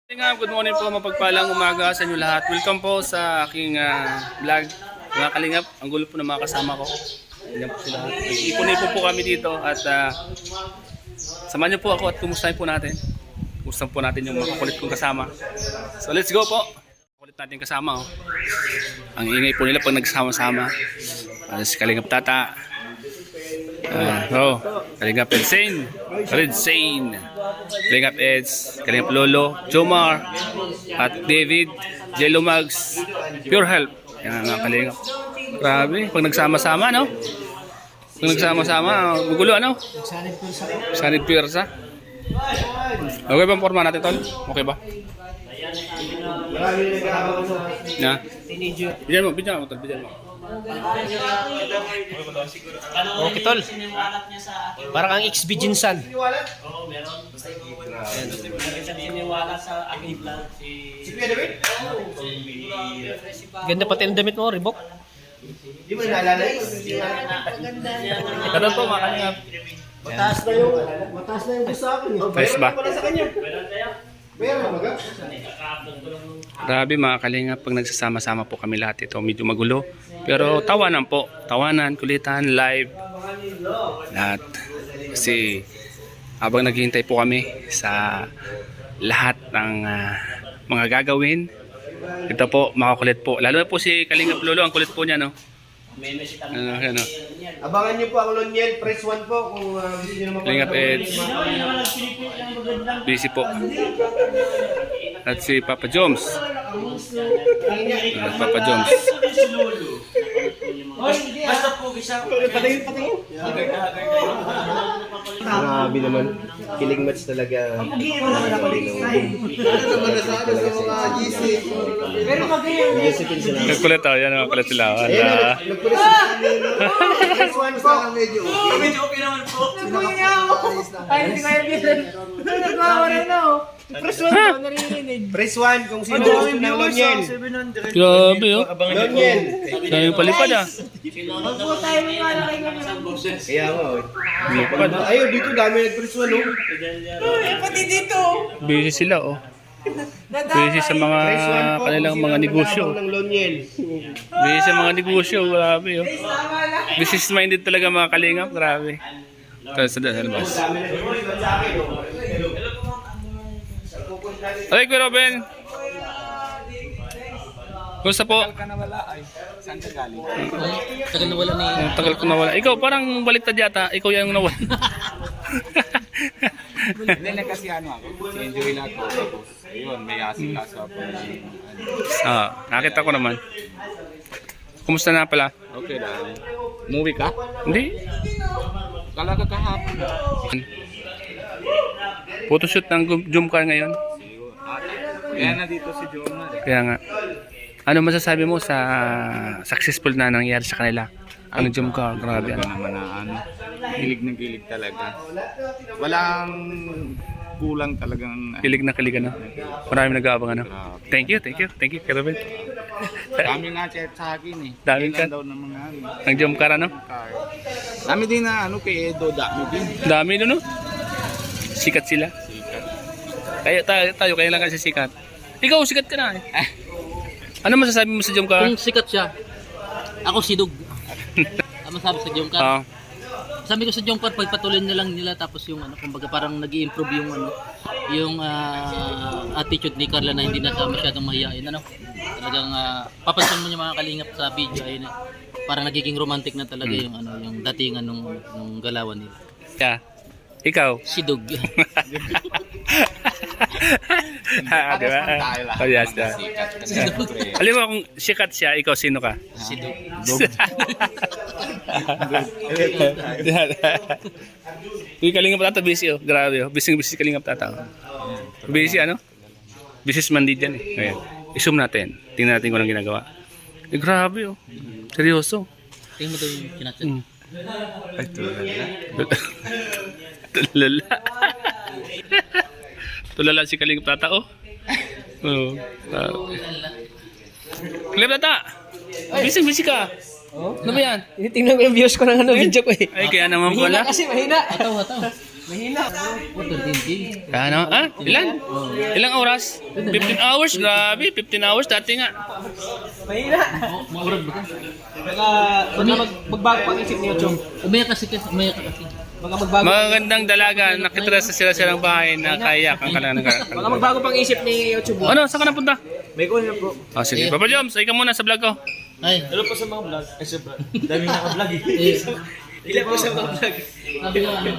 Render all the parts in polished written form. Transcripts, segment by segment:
Good morning po, mapagpalang umaga sa inyo lahat. Welcome po sa aking vlog. Mga kalingap, ang gulo po ng mga kasama ko. Ayan po sila. Ipon-ipon po kami dito at samahan niyo po ako at kumustahin po natin. Kumustahin po natin yung mga kulit kong kasama. So let's go po. Kulit natin kasama. Oh. Ang ingay po nila pag nagsama-sama. Si Kalingap Tata. Kalingap Edsane. Kalingap Eds, Kalingap Lolo, Jomar, at David, Jello Mags, Pure Help. Yan ang Kalingap. Grabe, pag nagsama-sama, no? Pag nagsama-sama, magulo, ano? Sanid Pursa. Okay ba ang forma natin, Tol? Okay ba? Na? Bidyan mo, Tol, bidyan mo. Okay, Tol. Parang ang XB Jinsan. Oo, meron. Basta siniwala sa aking plan si Ganda pati ang damit mo, Reebok. Hindi mo naalala yun? Ito po, mga Kalingap. Mataas na yung gusto akin. Fresh ba? Wala sa kanya. Meron ba? Grabe mga Kalingap, pag nagsasama-sama po kami lahat ito, medyo magulo. Pero tawanan po, tawanan, kulitan, live, lahat. Kasi habang naghihintay po kami sa lahat ng mga gagawin, ito po, makakulit po. Lalo na po si Kalingap Lolo, ang kulit po niya, no? Ano. Abangan niyo po ang Loniel, press 1 po kung gusto niyo naman. Kalingap Eds, busy po. At si Papa Joms. Papa Joms. basta po isa. Patayin. Grabe naman. Killing match talaga. Pero magayon. Nagkulit ako, yan ang kulit sila. Press 1 po. Medyo okay naman po. Ay, hindi kaya bitin. Nagwawala na oh. Press 1 po, naririnig. Press 1 kung sino gusto ng Loniel. Grabe, oh. Loniel. Dahil yung palipad, ah. Kaya nga oh. Ayun, dito dami nag-press 1 oh. Pati dito. Busy sila, oh. Busy sa mga kanilang mga negosyo. Ng Loniel. Busy sa mga negosyo, grabe, oh. Business-minded talaga mga Kalingap, grabe. Sa labas. Ay, Kuya Robin. Gusto po? Tagal na wala ni... Tagal ko nawala. Ikaw, parang baliktad yata. Ikaw yung nawala. Hindi na kasi ako, enjoy na ako. Tapos, yun, may asikaso ako. Nakita ko naman. Kumusta na pala? Okay lang. Movie ka? Hindi. Kala ka kahapon. Photoshoot ng Jomcar ngayon. Kaya na dito si Jomar. Kaya nga. Ano masasabi mo sa successful na nangyari sa kanila? Ang Jomcar, grabe. Talaga naman na ano, kilig ng kilig talaga. Walang kulang talagang... Kilig na kilig, ano? Maraming nag-aabang, ano? Thank you, Kuya Robin. Dami nga chat sa akin eh. Dami Kailan chat? daw ng mga ano. Ang Jomcar, ano? Car. Dami din na ano kay Edo, dami din. Dami, no? Sikat sila. Sikat. Tayo, kaya lang kasi sikat. Ikaw, sikat ka na, eh. Ano masasabi mo sa Jomcar? Kung sikat siya, ako sidog. Ano masabi sa Jomcar? Sabi ko sa Jomcar, pagpatuloy na lang nila tapos yung ano, kumbaga parang nag-i-improve yung ano, yung attitude ni Carla na hindi na siya masyadong mahihain, ano. Talagang papansin mo yung mga Kalingap sa video ay parang nagiging romantic na talaga yung ano, yung datingan nung galawan nila. Yeah. Ikaw? Sidog. Di ba? Oh, yes, yeah. Alam mo kung sikat siya, ikaw sino ka? Sidog. Yung Kalingap Tata, busy, oh. Grabe, oh. Busy Kalingap Tata. Oh. Busy, ano? Businessman din dyan, eh. Ayan. I-zoom natin. Tingnan natin kung anong ginagawa. Eh, grabe, oh. Seryoso. Tingnan mo daw yung kinatid. Ay, tulala. Tulala si Kalingap Tata, oh. Oh. Kalingap Tata! Busy ka! Ano ba yan? Tingnan ko yung views ko ng ano, video ko eh. Ay, kaya naman pala. Kasi mahina. Hataw. Oh, 13K. Ano? Ilan? Ilang oras? 15 hours? Grabe, 15 hours dati nga. Maurag ba ka? Magbago pang isip niyo, Chong. Umayak kasi. Umayak ka kasi. Magandang dalaga, nakitira sa sila-silang bahay na kayak ang kanilang Baka magbago pang isip ni Ochobo. Ano? Saan ka napunta? May call na po. Oh, sige. Papa Joms, ikaw muna sa vlog ko. Ay. Hello po sa mga vlog. Ay, sobra. Daming naka-vlog eh. Ilan po sa mga vlog. Sabi ko ano.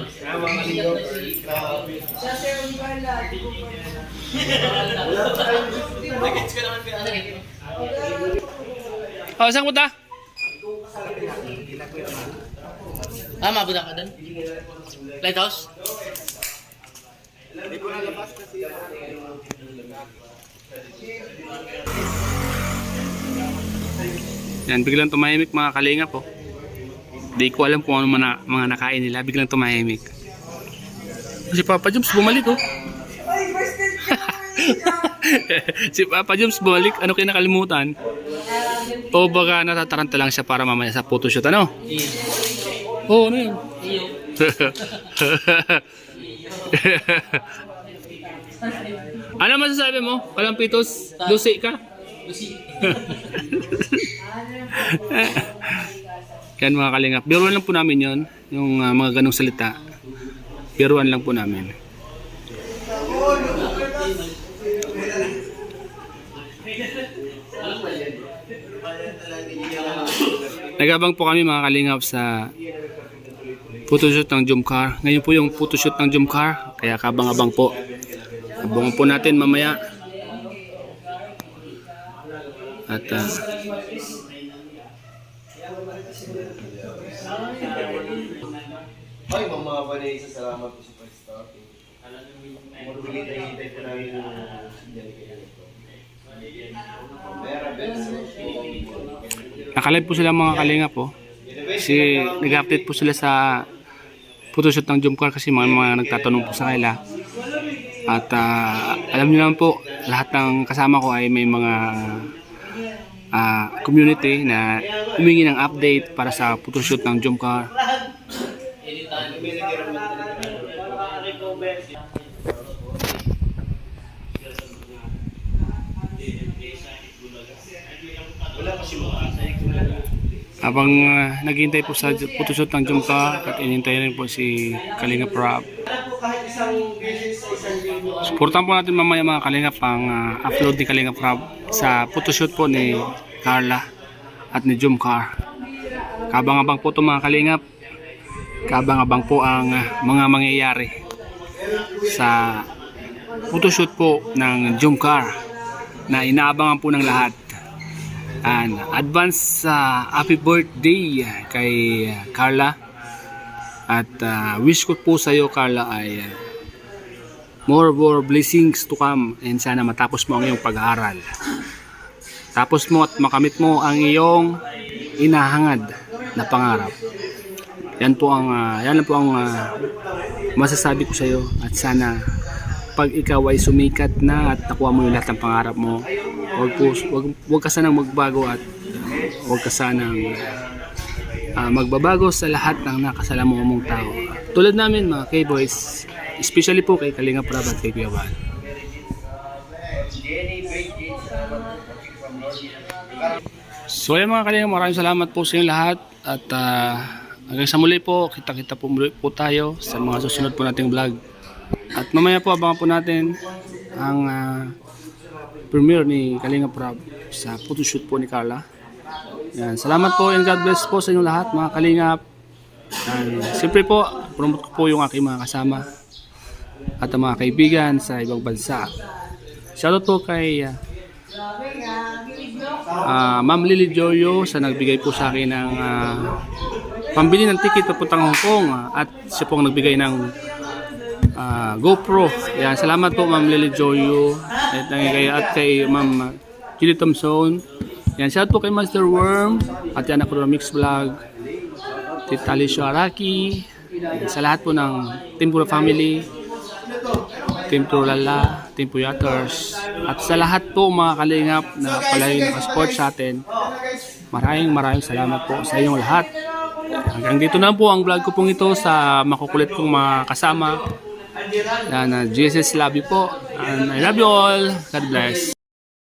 Oh, saan ka punta? Mabuda ka doon? Lighthouse? Yan, biglang tumahimik mga kalinga po. Di ko alam kung ano mga nakain nila. Biglang tumahimik. Si Papa Joms bumalik oh. Si Papa Joms bumalik. Ano kayo nakalimutan? O baka natataranta lang siya para mamaya sa photoshoot ano? Oo, ano yun? Ano masasabi mo? Walang pitos? Lusi ka? Yan mga kalingap. Biruan lang po namin yon. Yung mga ganong salita. Biruan lang po namin. Nagabang po kami mga kalingap sa photoshoot ng Jumcar. Ngayon po yung photoshoot ng Jumcar. Kaya kabang-abang po. Abangan po natin mamaya. At Ay, mga Vanessa, salamat po sa pag-starting. Magbili-hintay po namin yung sinyal kayo nito. Mera, Benzo. nakalive po sila mga kalingap po. Kasi nag-update po sila sa photoshoot ng Jumcar kasi mga nagtatanong po sa kanila. At alam niyo naman po, lahat ng kasama ko ay may mga community na humingi ng update para sa photoshoot ng Jumcar. Habang naghihintay po sa photoshoot ng Jumcar at inintay rin po si Kalingap Rob. Supportan po natin mamaya mga Kalingap ang upload ni Kalingap Rob sa photoshoot po ni Carla at ni Jumcar. Kabang-abang po ito mga Kalingap. Kabang-abang po ang mga mangyayari sa photoshoot po ng Jumcar na inaabangan po ng lahat. And advance happy birthday kay Carla. At wish ko po sa iyo Carla ay more blessings to come, and sana matapos mo ang iyong pag-aaral. Tapos mo at makamit mo ang iyong inahangad na pangarap. Yan lang po ang masasabi ko sa iyo, at sana pag ikaw ay sumikat na at nakuha mo yung lahat ng pangarap mo, wag ka sanang magbago at wag ka sanang magbabago sa lahat ng nakasalamuha mong tao. Tulad namin mga K-Boys, especially po kay Kalingap Rob at kay Kuya Val. So yan mga Kalingap, maraming salamat po sa inyo lahat, at hanggang sa muli po, kita-kita po muli po tayo sa mga susunod po nating vlog. At mamaya po abangan po natin ang premiere ni Kalingap Rob sa photoshoot po ni Carla. Yan, salamat po and God bless po sa inyo lahat mga Kalingap. Siyempre po, promote ko po yung aking mga kasama at ang mga kaibigan sa ibang bansa. Shoutout po kay Ma'am Lily Joyo sa nagbigay po sa akin ng pambili ng ticket papuntang Hong Kong, at siya po ang nagbigay ng GoPro. Yan, salamat po Ma'am Lily Joyo at kay Ma'am Julie Thompson. Yan, shoutout po kay Master Worm at yan ako ng Mix Vlog, Tita Alicia Araki, sa lahat po ng Team Pura Family, Team Turlala, Team Puyaters, at sa lahat po mga Kalingap na palagi nakasupport sa atin. Maraming salamat po sa inyong lahat. Hanggang dito na po ang vlog ko pong ito sa makukulit kong mga kasama. Yan, Jesus love you po. And I love you all. God bless.